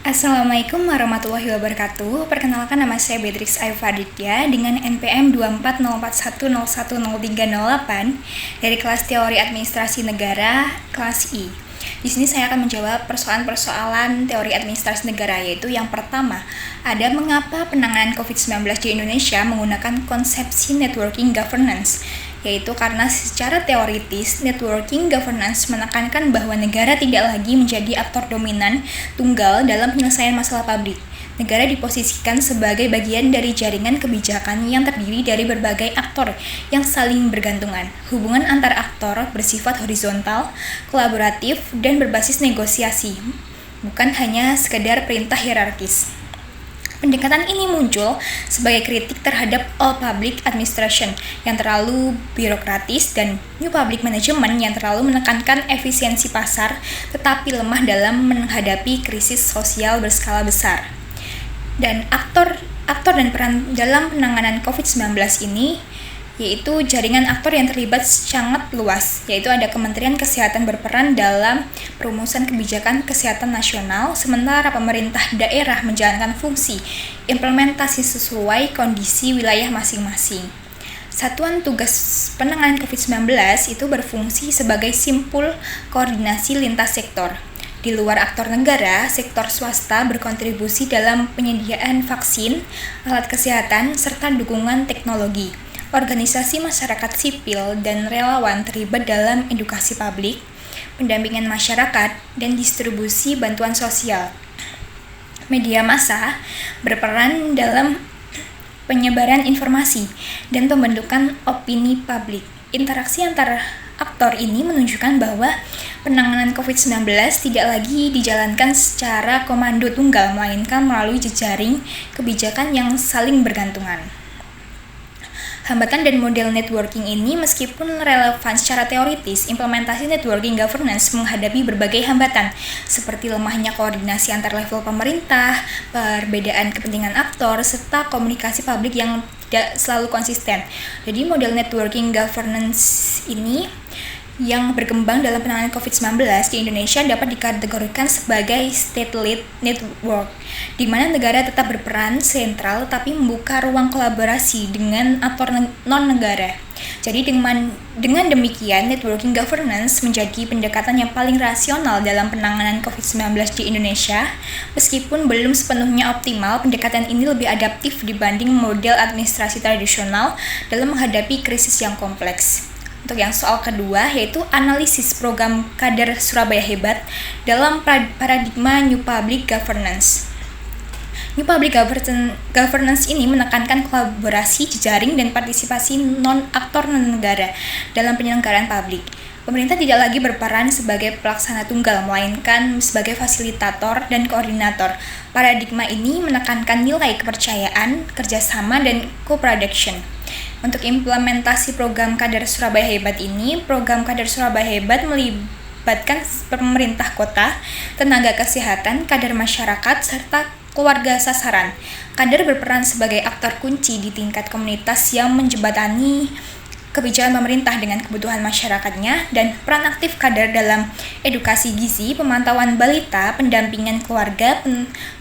Assalamualaikum warahmatullahi wabarakatuh. Perkenalkan, nama saya Beatrix Aifaditya dengan NPM 24041010308 dari kelas Teori Administrasi Negara kelas I. Di sini saya akan menjawab persoalan-persoalan teori administrasi negara, yaitu yang pertama, ada mengapa penanganan COVID-19 di Indonesia menggunakan konsepsi networking governance, yaitu karena secara teoritis, networking governance menekankan bahwa negara tidak lagi menjadi aktor dominan tunggal dalam penyelesaian masalah publik. Negara diposisikan sebagai bagian dari jaringan kebijakan yang terdiri dari berbagai aktor yang saling bergantungan. Hubungan antar aktor bersifat horizontal, kolaboratif, dan berbasis negosiasi, bukan hanya sekedar perintah hierarkis. Pendekatan ini muncul sebagai kritik terhadap all public administration yang terlalu birokratis dan new public management yang terlalu menekankan efisiensi pasar tetapi lemah dalam menghadapi krisis sosial berskala besar. Dan aktor dan peran dalam penanganan COVID-19 ini yaitu jaringan aktor yang terlibat sangat luas, yaitu ada Kementerian Kesehatan berperan dalam perumusan kebijakan kesehatan nasional, sementara pemerintah daerah menjalankan fungsi implementasi sesuai kondisi wilayah masing-masing. Satuan Tugas Penanganan COVID-19 itu berfungsi sebagai simpul koordinasi lintas sektor. Di luar aktor negara, sektor swasta berkontribusi dalam penyediaan vaksin, alat kesehatan, serta dukungan teknologi. Organisasi masyarakat sipil dan relawan terlibat dalam edukasi publik, pendampingan masyarakat, dan distribusi bantuan sosial. Media massa berperan dalam penyebaran informasi dan pembentukan opini publik. Interaksi antar aktor ini menunjukkan bahwa penanganan COVID-19 tidak lagi dijalankan secara komando tunggal, melainkan melalui jejaring kebijakan yang saling bergantungan. Hambatan dan model networking ini meskipun relevan secara teoritis, implementasi networking governance menghadapi berbagai hambatan, seperti lemahnya koordinasi antar level pemerintah, perbedaan kepentingan aktor, serta komunikasi publik yang tidak selalu konsisten. Jadi model networking governance ini yang berkembang dalam penanganan COVID-19 di Indonesia dapat dikategorikan sebagai state-led network, di mana negara tetap berperan sentral tapi membuka ruang kolaborasi dengan aktor non-negara. Jadi dengan demikian, networking governance menjadi pendekatan yang paling rasional dalam penanganan COVID-19 di Indonesia. Meskipun belum sepenuhnya optimal, pendekatan ini lebih adaptif dibanding model administrasi tradisional dalam menghadapi krisis yang kompleks. Untuk yang soal kedua, yaitu analisis program kader Surabaya Hebat dalam paradigma New Public Governance. New Public Governance ini menekankan kolaborasi, jejaring, dan partisipasi non-aktor non-negara dalam penyelenggaraan publik. Pemerintah tidak lagi berperan sebagai pelaksana tunggal, melainkan sebagai fasilitator dan koordinator. Paradigma ini menekankan nilai kepercayaan, kerjasama, dan co-production. Untuk implementasi program Kader Surabaya Hebat ini, program Kader Surabaya Hebat melibatkan pemerintah kota, tenaga kesehatan, kader masyarakat, serta keluarga sasaran. Kader berperan sebagai aktor kunci di tingkat komunitas yang menjembatani kebijakan pemerintah dengan kebutuhan masyarakatnya, dan peran aktif kader dalam edukasi gizi, pemantauan balita, pendampingan keluarga,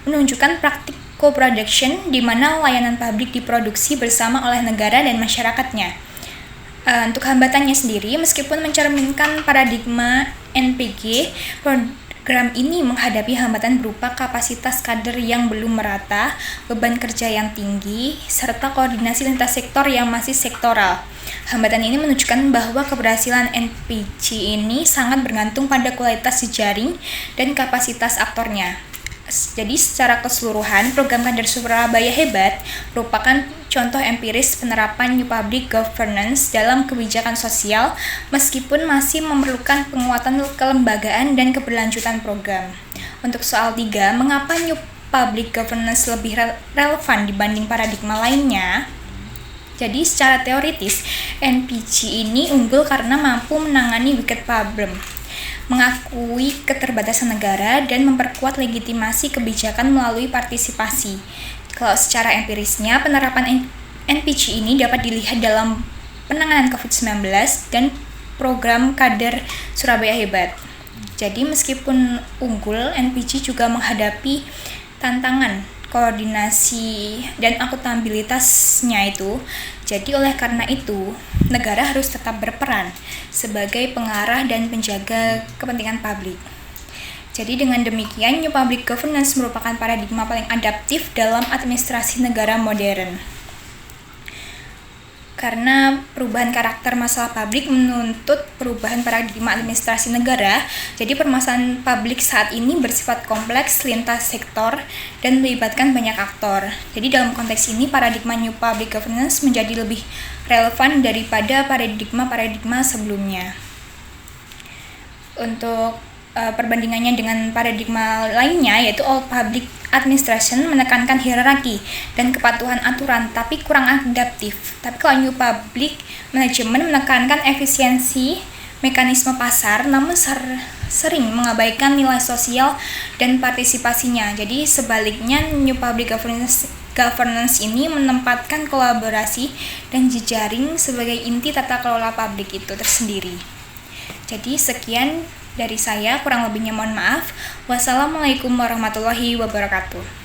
menunjukkan praktik co-production di mana layanan publik diproduksi bersama oleh negara dan masyarakatnya. Untuk hambatannya sendiri, meskipun mencerminkan paradigma NPG, program ini menghadapi hambatan berupa kapasitas kader yang belum merata, beban kerja yang tinggi, serta koordinasi lintas sektor yang masih sektoral. Hambatan ini menunjukkan bahwa keberhasilan NPG ini sangat bergantung pada kualitas jejaring dan kapasitas aktornya. Jadi secara keseluruhan, program Kader Surabaya Hebat merupakan contoh empiris penerapan New Public Governance dalam kebijakan sosial, meskipun masih memerlukan penguatan kelembagaan dan keberlanjutan program. Untuk soal 3, mengapa New Public Governance lebih relevan dibanding paradigma lainnya? Jadi secara teoritis, NPG ini unggul karena mampu menangani wicked problem, mengakui keterbatasan negara, dan memperkuat legitimasi kebijakan melalui partisipasi. Kalau secara empirisnya, penerapan NPG ini dapat dilihat dalam penanganan COVID-19 dan program Kader Surabaya Hebat. Jadi meskipun unggul, NPG juga menghadapi tantangan koordinasi dan akuntabilitasnya itu. Jadi oleh karena itu, negara harus tetap berperan sebagai pengarah dan penjaga kepentingan publik. Jadi dengan demikian, New Public Governance merupakan paradigma paling adaptif dalam administrasi negara modern. Karena perubahan karakter masalah publik menuntut perubahan paradigma administrasi negara, jadi permasalahan publik saat ini bersifat kompleks, lintas sektor, dan melibatkan banyak aktor. Jadi dalam konteks ini, paradigma New Public Governance menjadi lebih relevan daripada paradigma-paradigma sebelumnya. Untuk perbandingannya dengan paradigma lainnya, yaitu Old Public Administration menekankan hierarki dan kepatuhan aturan, tapi kurang adaptif. Tapi kalau New Public Management menekankan efisiensi mekanisme pasar, namun sering mengabaikan nilai sosial dan partisipasinya. Jadi sebaliknya, New Public Governance ini menempatkan kolaborasi dan jejaring sebagai inti tata kelola publik itu tersendiri. Jadi sekian dari saya, kurang lebihnya mohon maaf. Wassalamualaikum warahmatullahi wabarakatuh.